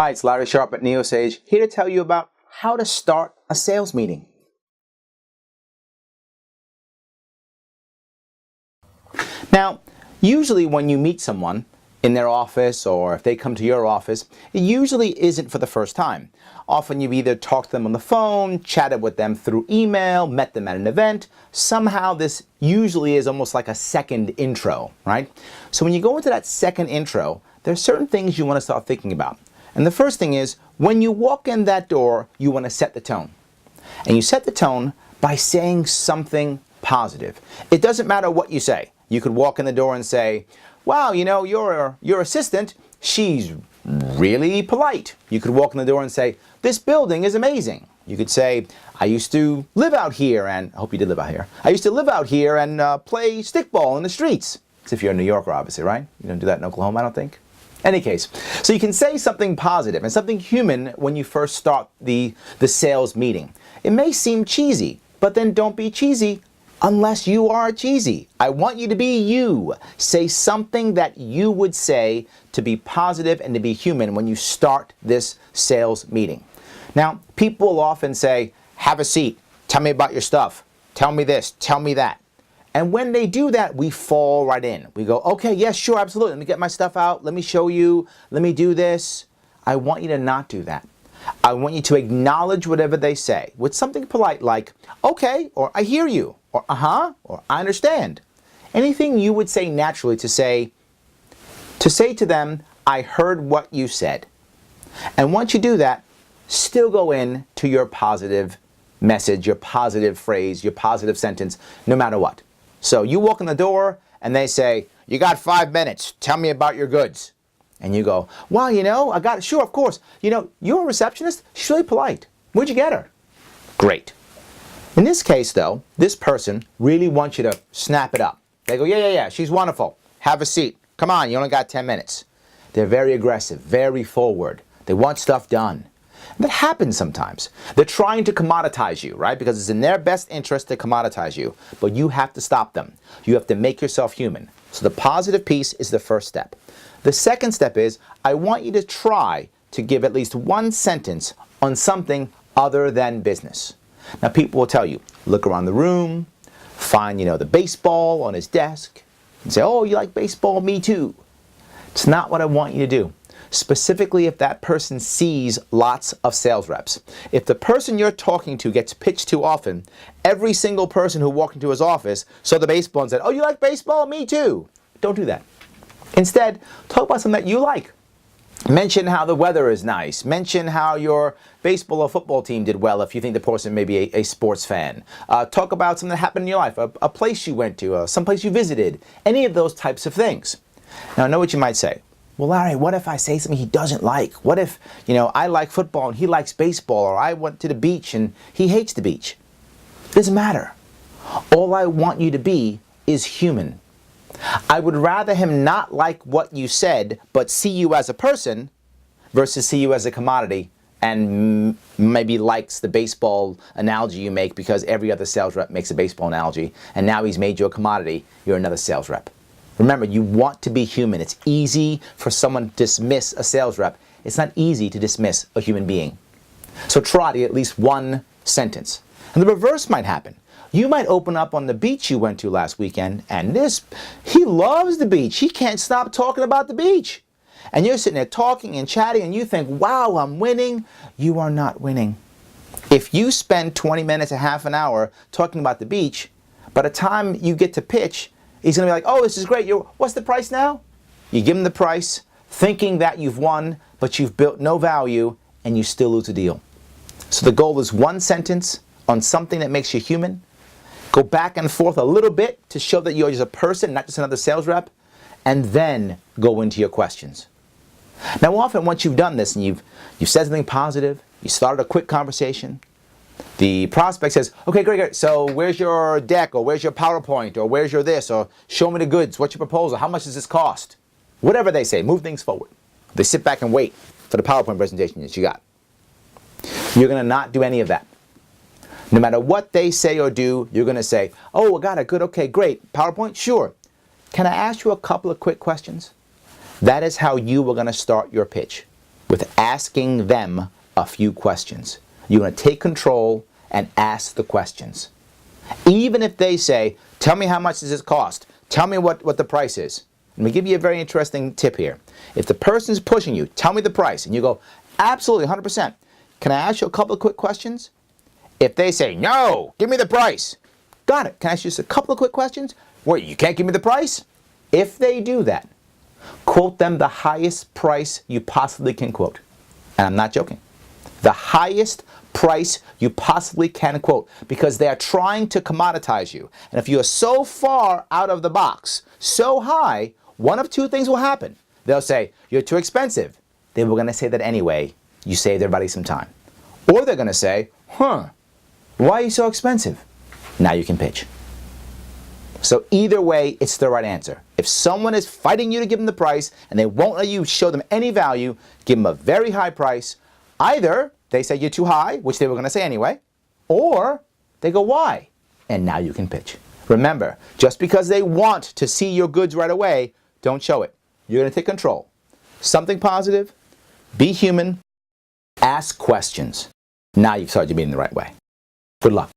Hi, it's Larry Sharp at NeoSage, here to tell you about how to start a sales meeting. Now, usually when you meet someone in their office or if they come to your office, it usually isn't for the first time. Often you've either talked to them on the phone, chatted with them through email, met them at an event. Somehow this usually is almost like a second intro, right? So when you go into that second intro, there's certain things you want to start thinking about. And the first thing is, when you walk in that door, you want to set the tone. And you set the tone by saying something positive. It doesn't matter what you say. You could walk in the door and say, wow, you know, your assistant, she's really polite. You could walk in the door and say, this building is amazing. You could say, I used to live out here, and I hope you did live out here. I used to live out here and play stickball in the streets. As if you're a New Yorker, obviously, right? You don't do that in Oklahoma, I don't think. Any case, so you can say something positive and something human when you first start the sales meeting. It may seem cheesy, but then don't be cheesy unless you are cheesy. I want you to be you. Say something that you would say to be positive and to be human when you start this sales meeting. Now, people will often say, have a seat, tell me about your stuff, tell me this, tell me that. And when they do that, we fall right in. We go, okay, yes, sure, absolutely. Let me get my stuff out. Let me show you. Let me do this. I want you to not do that. I want you to acknowledge whatever they say with something polite like, okay, or I hear you, or uh-huh, or I understand. Anything you would say naturally to say to them, I heard what you said. And once you do that, still go in to your positive message, your positive phrase, your positive sentence, no matter what. So you walk in the door and they say, you got 5 minutes, tell me about your goods. And you go, well, you know, I got it, sure, of course. You know, you're a receptionist, she's really polite. Where'd you get her? Great. In this case though, this person really wants you to snap it up. They go, yeah, she's wonderful. Have a seat. Come on, you only got 10 minutes. They're very aggressive, very forward. They want stuff done. That happens sometimes. They're trying to commoditize you, right? Because it's in their best interest to commoditize you. But you have to stop them. You have to make yourself human. So the positive piece is the first step. The second step is, I want you to try to give at least one sentence on something other than business. Now people will tell you, look around the room, find, the baseball on his desk, and say, oh, you like baseball? Me too. It's not what I want you to do. Specifically if that person sees lots of sales reps. If the person you're talking to gets pitched too often, every single person who walked into his office saw the baseball and said, oh, you like baseball? Me too. Don't do that. Instead, talk about something that you like. Mention how the weather is nice. Mention how your baseball or football team did well if you think the person may be a sports fan. Talk about something that happened in your life, a place you went to, some place you visited, any of those types of things. Now I know what you might say. Well, Larry, what if I say something he doesn't like? What if, I like football and he likes baseball, or I went to the beach and he hates the beach? Doesn't matter. All I want you to be is human. I would rather him not like what you said, but see you as a person versus see you as a commodity and maybe likes the baseball analogy you make because every other sales rep makes a baseball analogy and now he's made you a commodity, you're another sales rep. Remember, you want to be human. It's easy for someone to dismiss a sales rep. It's not easy to dismiss a human being. So try to get at least one sentence. And the reverse might happen. You might open up on the beach you went to last weekend, and he loves the beach. He can't stop talking about the beach. And you're sitting there talking and chatting, and you think, wow, I'm winning. You are not winning. If you spend 20 minutes, a half an hour talking about the beach, by the time you get to pitch, he's going to be like, oh, this is great. What's the price now? You give him the price, thinking that you've won, but you've built no value, and you still lose the deal. So the goal is one sentence on something that makes you human. Go back and forth a little bit to show that you're just a person, not just another sales rep, and then go into your questions. Now often once you've done this and you've said something positive, you started a quick conversation, the prospect says, okay, great, so where's your deck, or where's your PowerPoint, or where's your this, or show me the goods, what's your proposal, how much does this cost? Whatever they say, move things forward. They sit back and wait for the PowerPoint presentation that you got. You're going to not do any of that. No matter what they say or do, you're going to say, oh, I got it, good, okay, great. PowerPoint? Sure. Can I ask you a couple of quick questions? That is how you are going to start your pitch. with asking them a few questions. You want to take control and ask the questions. Even if they say, tell me how much does this cost? Tell me what the price is. Let me give you a very interesting tip here. If the person's pushing you, tell me the price, and you go, absolutely, 100%. Can I ask you a couple of quick questions? If they say, no, give me the price. Got it. Can I ask you just a couple of quick questions? What, you can't give me the price? If they do that, quote them the highest price you possibly can quote. And I'm not joking. The highest price you possibly can quote, because they are trying to commoditize you. And if you are so far out of the box, so high, one of two things will happen. They'll say, you're too expensive. They were going to say that anyway. You saved everybody some time. Or they're going to say, why are you so expensive? Now you can pitch. So either way, it's the right answer. If someone is fighting you to give them the price and they won't let you show them any value, give them a very high price. Either they say you're too high, which they were going to say anyway, or they go, why? And now you can pitch. Remember, just because they want to see your goods right away, don't show it. You're going to take control. Something positive, be human, ask questions. Now you've started your meeting the right way. Good luck.